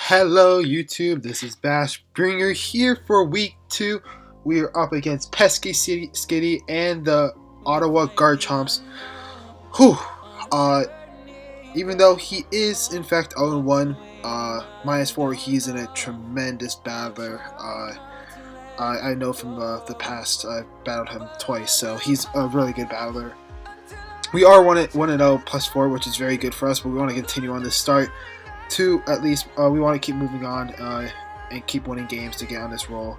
Hello YouTube, this is Bash Bringer here for week 2. We are up against PeskySkitty and the Ottawa Garchomps. Whew. Even though he is in fact 0-1, -4, he's in a tremendous battler. I know from the past, I've battled him twice, so he's a really good battler. We are 1-0 +4, which is very good for us, but we want to continue on this start. To at least we want to keep moving on and keep winning games to get on this roll,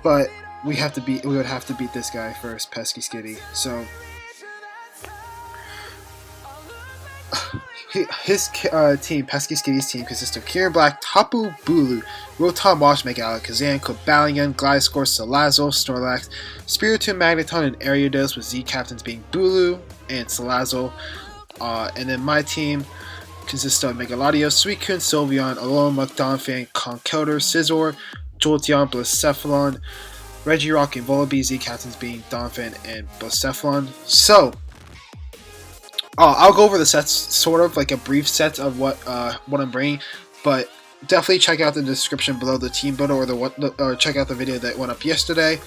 but we would have to beat this guy first, PeskySkitty. So his team, PeskySkitty's team, consists of Kieran Black, Tapu Bulu, Rotom, Wash, Megala, Kazan, Cobalion, Gliscor, Salazzle, Snorlax, Spiritomb, Magneton, and Ariados, with Z captains being Bulu and Salazzle. And then my team consists of Megalodios, Suicune, Sylveon, Alolan Donphan, Conkeldurr, Scizor, Jolteon, Blacephalon, Regirock, and Volibee, Z captains being Donphan and Blacephalon. So, I'll go over the sets, sort of like a brief set of what I'm bringing, but definitely check out the description below the team builder or check out the video that went up yesterday.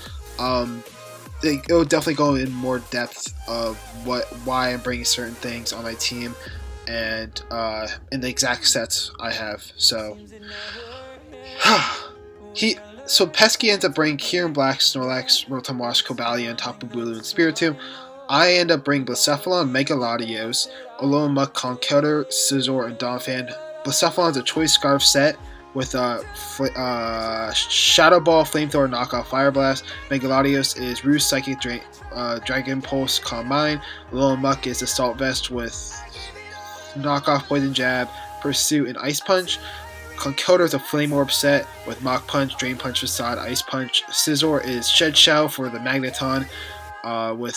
It will definitely go in more depth of why I'm bringing certain things on my team, and in the exact sets I have. So Pesky ends up bringing Kieran Black, Snorlax, Rotom, Wash, Cobalion, Tapu Bulu, and Spiritomb. I end up bringing Blacephalon, Megalodios, Alolan Muck, Conkeldurr, Scizor, and Donphan. Blacephalon's a Choice Scarf set with Shadow Ball, Flamethrower, Knockoff, Fire Blast. Megalodios is Roost, Psychic Dragon Pulse, Calm Mind. Alolan Muck is Assault Vest with Knockoff, Poison Jab, Pursuit, and Ice Punch. Conkeldurr is a Flame Orb set with Mach Punch, Drain Punch, Facade, Ice Punch. Scizor is Shed Shell for the Magneton with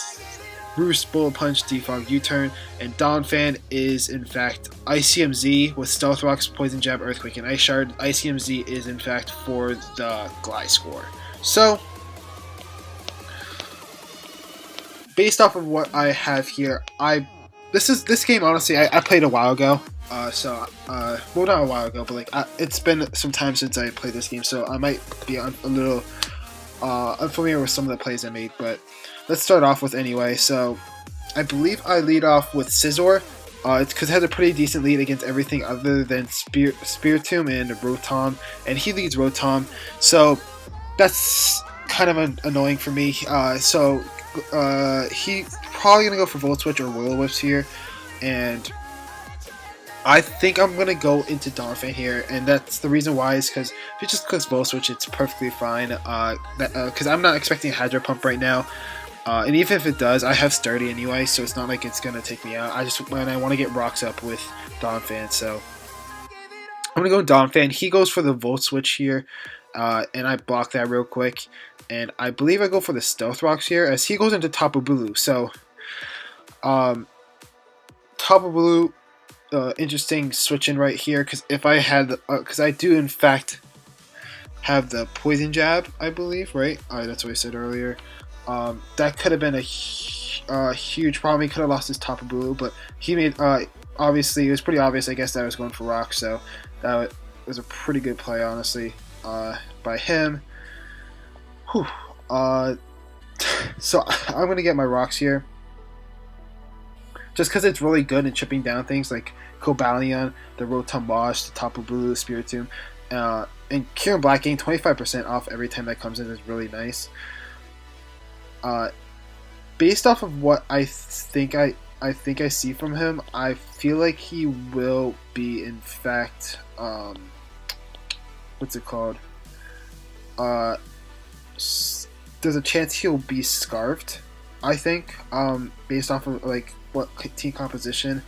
Roost, Bullet Punch, Defog, U-Turn. And Donphan is in fact ICMZ with Stealth Rocks, Poison Jab, Earthquake, and Ice Shard. ICMZ is in fact for the Gliscor. So, based off of what I have here, this game honestly I played a while ago. Well, not a while ago, but like it's been some time since I played this game, so I might be a little unfamiliar with some of the plays I made. But let's start off with anyway. So I believe I lead off with Scizor. It's because it has a pretty decent lead against everything other than Spiritomb and Rotom, and he leads Rotom, so that's kind of annoying for me. He's probably gonna go for Volt Switch or Will-O-Wisp here, and I think I'm gonna go into Donphan here, and that's the reason why is because if he just clicks Volt Switch, it's perfectly fine. Because I'm not expecting a Hydro Pump right now, and even if it does, I have Sturdy anyway, so it's not like it's gonna take me out. I want to get rocks up with Donphan, so I'm gonna go Donphan. He goes for the Volt Switch here, and I block that real quick. And I believe I go for the Stealth Rocks here, as he goes into Tapu Bulu. So, Tapu Bulu, interesting switch in right here, because if I had, because I do in fact have the Poison Jab, I believe, right? That's what I said earlier. That could have been a huge problem. He could have lost his Tapu Bulu, but he made, obviously, it was pretty obvious, I guess, that I was going for Rocks, so that was a pretty good play, honestly, by him. Whew. So I'm going to get my Rocks here, just because it's really good in chipping down things like Cobalion, the Rotom Wash, the Tapu Bulu, the Spiritomb, and Kieran Black getting 25% off every time that comes in is really nice. Based off of what I think I see from him, I feel like he will be in fact what's it called? There's a chance he'll be Scarfed, I think, based off of like what team composition.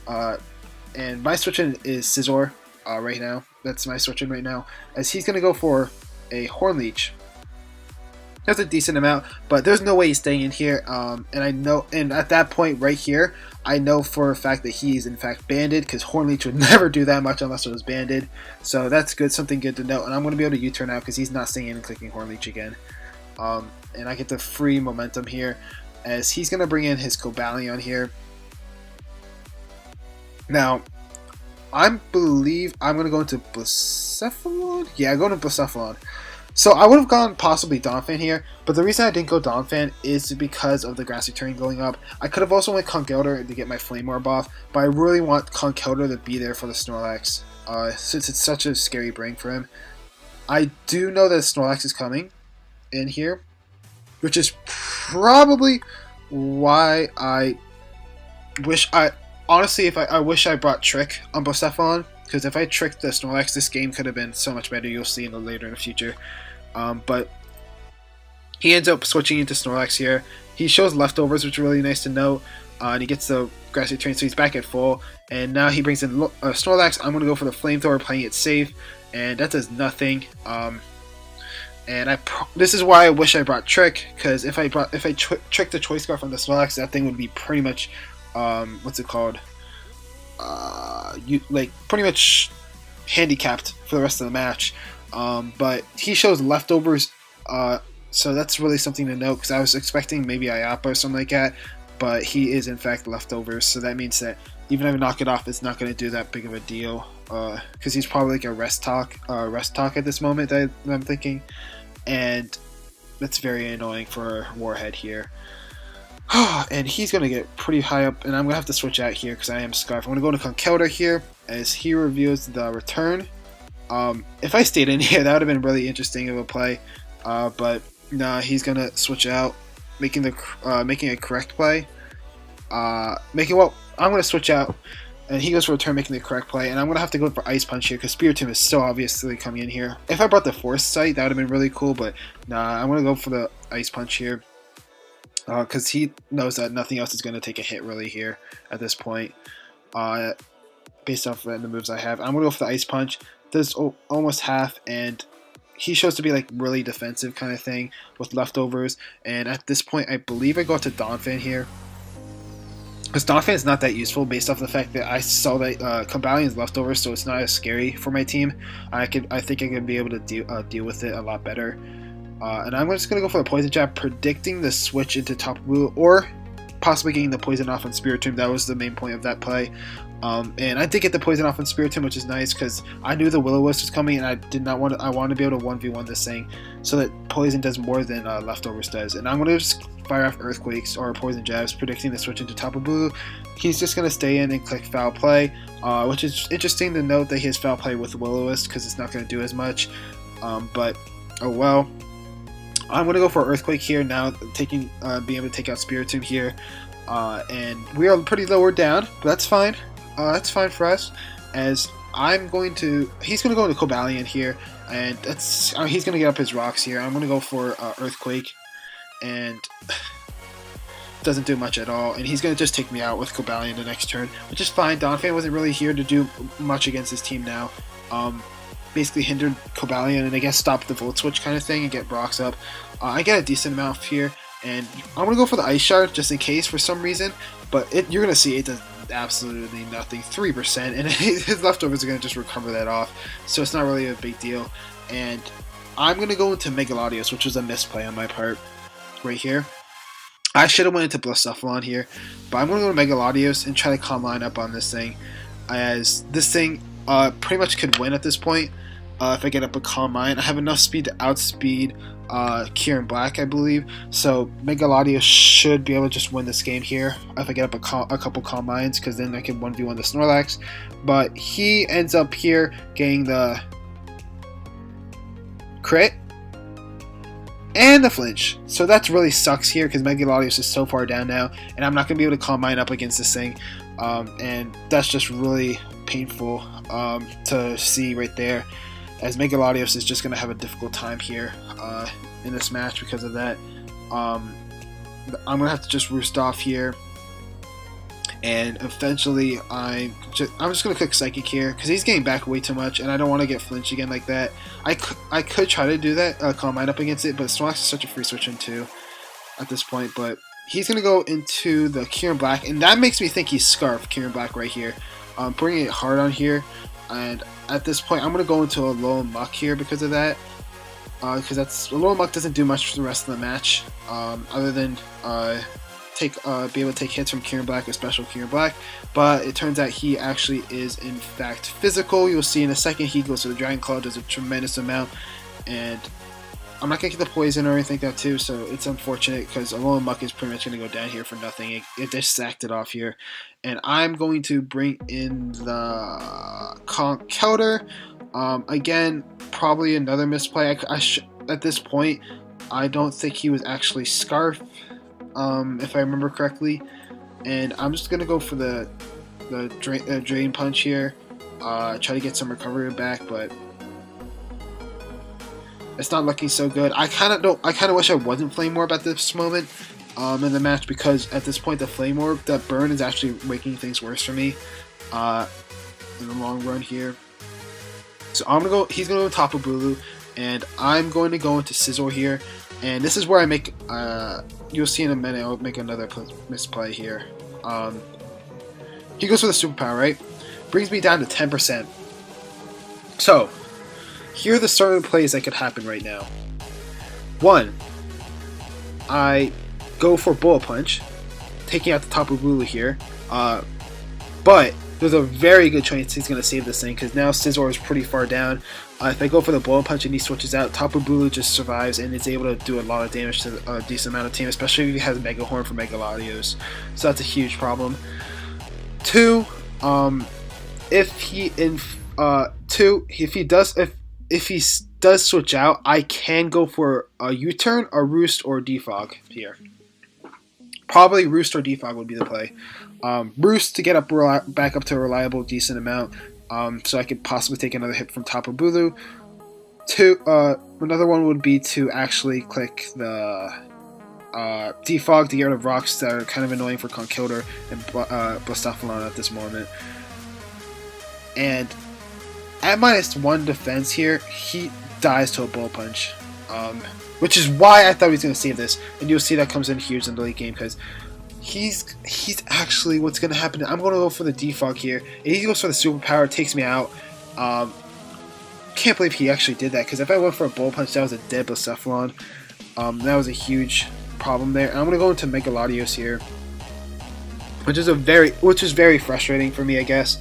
And my switch-in is Scizor right now. That's my switch-in right now, as he's gonna go for a Horn Leech. That's a decent amount, but there's no way he's staying in here. And I know, and at that point right here, I know for a fact that he's in fact banded, because Horn Leech would never do that much unless it was banded. So that's good, something good to know. And I'm going to be able to U-turn out because he's not staying in and clicking Horn Leech again. And I get the free momentum here. as he's going to bring in his Cobalion here. Now, I believe I'm going to go into Blacephalon? Yeah, go into Blacephalon. So I would have gone possibly Donphan here, but the reason I didn't go Donphan is because of the Grassy Terrain going up. I could have also went Conkeldurr to get my Flame Orb off, but I really want Conkeldurr to be there for the Snorlax, since it's such a scary bring for him. I do know that Snorlax is coming in here, which is probably why I wish I wish I brought Trick on Blacephalon, because if I tricked the Snorlax, this game could have been so much better. You'll see later in the future. But he ends up switching into Snorlax here. He shows leftovers, which is really nice to note. And he gets the Grassy Terrain, so he's back at full. And now he brings in Snorlax. I'm going to go for the Flamethrower, playing it safe. And that does nothing. And this is why I wish I brought Trick, because if I tricked the Choice Scarf on the Snorlax, that thing would be pretty much, what's it called? Pretty much handicapped for the rest of the match. But he shows leftovers, so that's really something to note, because I was expecting maybe Ayapa or something like that, but he is in fact leftovers, so that means that even if I knock it off, it's not going to do that big of a deal, because he's probably like a rest talk at this moment that I'm thinking, and that's very annoying for Warhead here. And he's going to get pretty high up, and I'm going to have to switch out here because I am Scarf. I'm going to go into Conkeldurr here as he reveals the return. If I stayed in here, that would have been really interesting of a play, but nah, he's going to switch out, making a correct play. I'm going to switch out, and he goes for a turn, making the correct play, and I'm going to have to go for Ice Punch here because Spiritomb is so obviously coming in here. If I brought the Force Sight, that would have been really cool, but nah, I'm going to go for the Ice Punch here. Because he knows that nothing else is going to take a hit really here at this point, based off the moves I have. I'm going to go for the Ice Punch. Does almost half, and he shows to be like really defensive kind of thing with leftovers. And at this point, I believe I go to Donphan here, because Donphan is not that useful based off the fact that I saw that Cobalion's leftovers, so it's not as scary for my team. I think I can be able to deal with it a lot better. And I'm just going to go for the Poison Jab, predicting the switch into Tapu Bulu, or possibly getting the Poison off on Spiritomb. That was the main point of that play. And I did get the Poison off on Spiritomb, which is nice, because I knew the Will-O-Wisp was coming, and I wanted to be able to 1v1 this thing, so that Poison does more than Leftovers does. And I'm going to just fire off Earthquakes or Poison Jabs, predicting the switch into Tapu Bulu. He's just going to stay in and click Foul Play, which is interesting to note that he has Foul Play with Will-O-Wisp, because it's not going to do as much. But, oh well. I'm going to go for Earthquake here now, being able to take out Spiritomb here, and we are pretty lower down, but that's fine. That's fine for us, as he's going to go into Cobalion here, and he's going to get up his rocks here. I'm going to go for Earthquake, and doesn't do much at all, and he's going to just take me out with Cobalion the next turn, which is fine. Donphan wasn't really here to do much against his team now. Basically hindered Cobalion and I guess stopped the Volt Switch kind of thing and get Brock's up. I get a decent amount here, and I'm going to go for the Ice Shard just in case for some reason, but you're going to see it does absolutely nothing, 3%, and his leftovers are going to just recover that off, so it's not really a big deal. And I'm going to go into Megalodios, which was a misplay on my part right here. I should have went into Blacephalon here, but I'm going to go to Megalodios and try to calm line up on this thing, as this thing pretty much could win at this point. If I get up a Calm Mind, I have enough speed to outspeed Kieran Black, I believe. So Megalodios should be able to just win this game here if I get up a couple Calm Minds, because then I can 1v1 the Snorlax. But he ends up here getting the crit and the flinch. So that really sucks here, because Megalodios is so far down now, and I'm not going to be able to Calm Mind up against this thing. And that's just really painful to see right there, as Megalodios is just going to have a difficult time here in this match because of that. I'm going to have to just roost off here, and eventually I'm just going to click Psychic here because he's getting back way too much, and I don't want to get flinched again like that. I could try to do that, Calm Mind up against it, but Snorlax is such a free switch in too at this point. But he's going to go into the Kieran Black, and that makes me think he's Scarf Kieran Black right here. Bringing it hard on here, and at this point I'm going to go into a low muck here because of that, because a low muck doesn't do much for the rest of the match, other than be able to take hits from Kieran Black with special Kieran Black, but it turns out he actually is in fact physical. You'll see in a second he goes to the Dragon Claw, does a tremendous amount, and I'm not going to get the poison or anything like that too, so it's unfortunate because Alolan Muck is pretty much going to go down here for nothing. It just sacked it off here. And I'm going to bring in the Conch Counter. Again, probably another misplay. At this point, I don't think he was actually Scarf, if I remember correctly. And I'm just going to go for the Drain Punch here. Try to get some recovery back, but it's not looking so good. I kind of wish I wasn't Flame Orb at this moment in the match, because at this point the Flame Orb, that burn is actually making things worse for me in the long run here. So I'm gonna go. He's gonna go Tapu Bulu, and I'm going to go into Scizor here. And this is where I make. You'll see in a minute. I'll make another misplay here. He goes for the superpower, right? Brings me down to 10%. So here are the certain plays that could happen right now. One, I go for Bullet Punch, taking out the Tapu Bulu here, but there's a very good chance he's going to save this thing, because now Scizor is pretty far down. If I go for the Bullet Punch and he switches out, Tapu Bulu just survives and is able to do a lot of damage to a decent amount of team, especially if he has Mega Horn for Mega Latios. So that's a huge problem. Two, if he does switch out, I can go for a U-turn, a Roost, or Defog here. Probably Roost or Defog would be the play. Roost to get back up to a reliable, decent amount, so I could possibly take another hit from Tapu Bulu. Another one would be to actually click the Defog to get rid of rocks that are kind of annoying for Conkeldurr and Blastoffalon at this moment. And at -1 defense here, he dies to a Bullet Punch, which is why I thought he was going to save this. And you'll see that comes in huge in the late game, because he's actually, what's going to happen, I'm going to go for the Defog here. And he goes for the superpower, takes me out. Can't believe he actually did that, because if I went for a Bullet Punch, that was a dead Blastoffalon. That was a huge problem there. And I'm going to go into Mega Latios here, which is very frustrating for me, I guess.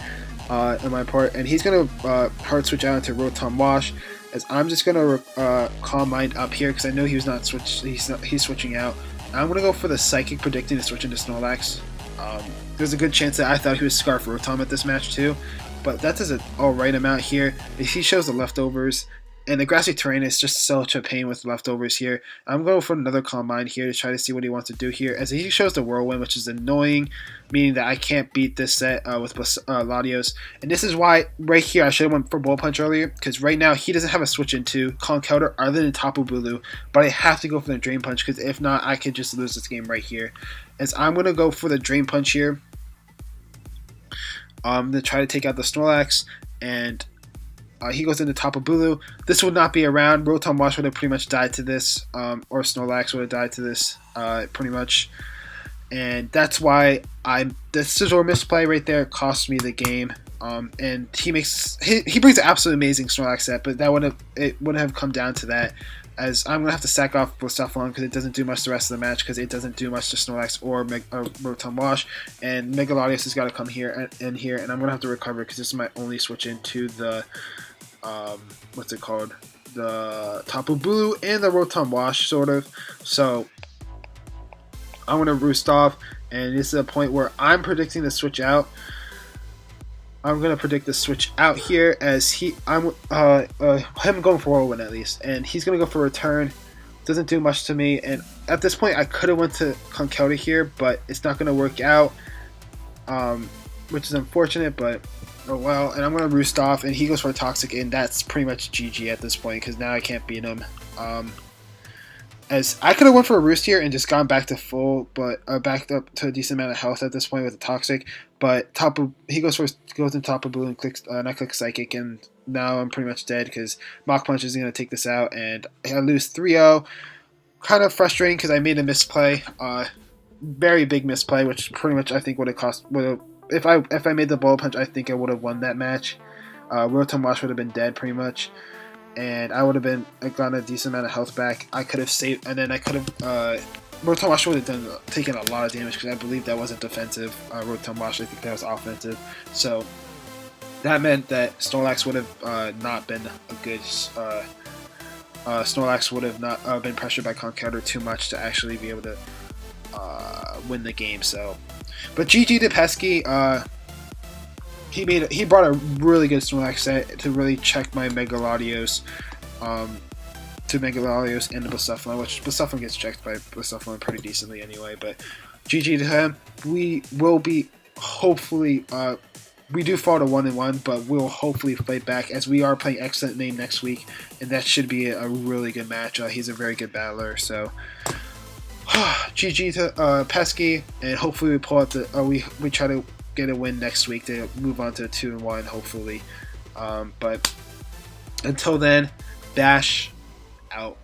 On my part, and he's gonna hard switch out into Rotom Wash, as I'm just gonna Calm Mind up here, because I know he's switching out. I'm gonna go for the Psychic, predicting to switch into Snorlax. There's a good chance that I thought he was Scarf Rotom at this match too, but that does an alright amount here. If he shows the leftovers, and the grassy terrain is just such a pain with leftovers here. I'm going for another Calm Mind here to try to see what he wants to do here, as he shows the Whirlwind, which is annoying, meaning that I can't beat this set with Latios. And this is why, right here, I should have went for Bullet Punch earlier, because right now he doesn't have a switch into Conkeldurr other than Tapu Bulu, but I have to go for the Drain Punch, because if not, I could just lose this game right here. As I'm going to go for the Drain Punch here, to try to take out the Snorlax, and he goes into Tapu Bulu. This would not be around. Rotom Wash would have pretty much died to this, or Snorlax would have died to this, pretty much. And that's why the Scizor misplay right there cost me the game. And he brings an absolutely amazing Snorlax set, but it wouldn't have come down to that, as I'm gonna have to sack off Blastoffalon because it doesn't do much the rest of the match, because it doesn't do much to Snorlax or Rotom Wash, and Mega Latios has got to come here, and I'm gonna have to recover, because this is my only switch into the what's it called? The Tapu Bulu and the Rotom Wash, sort of. So I'm gonna roost off, and this is a point where I'm predicting the switch out. I'm gonna predict the switch out here, as him going for Whirlwind at least, and he's gonna go for Return. Doesn't do much to me, and at this point I could have went to Conkeldurr here, but it's not gonna work out, which is unfortunate, but oh well. And I'm gonna roost off, and he goes for a Toxic, and that's pretty much GG at this point, because now I can't beat him. As I could have went for a Roost here and just gone back to full, but backed up to a decent amount of health at this point with a Toxic. But he goes into Tapu Bulu and clicks, and I click Psychic, and now I'm pretty much dead, because Mach Punch is going to take this out, and I lose 3-0. Kind of frustrating, because I made a misplay, very big misplay, which pretty much I think would have cost. If I made the Bullet Punch, I think I would have won that match. Rotom Wash would have been dead pretty much, and I would have gotten a decent amount of health back. I could have saved, and then I could have Rotom Wash would have taken a lot of damage because I believe that wasn't defensive. Rotom Wash, I think that was offensive. So that meant that Snorlax would have not been a good. Snorlax would have not been pressured by Conkeldurr too much to actually be able to win the game. So, but GG to Pesky. He brought a really good Snorlax set to really check my Megalodios. To Megalodios and the Blacephalon, which Blacephalon gets checked by Blacephalon pretty decently anyway. But GG to him. We will be hopefully. We do fall to 1-1, but we'll hopefully fight back as we are playing Excellent Name next week, and that should be a really good match. He's a very good battler, so GG to Pesky, and hopefully we pull out the. We try to get a win next week to move on to 2-1, hopefully. But until then, Bash out.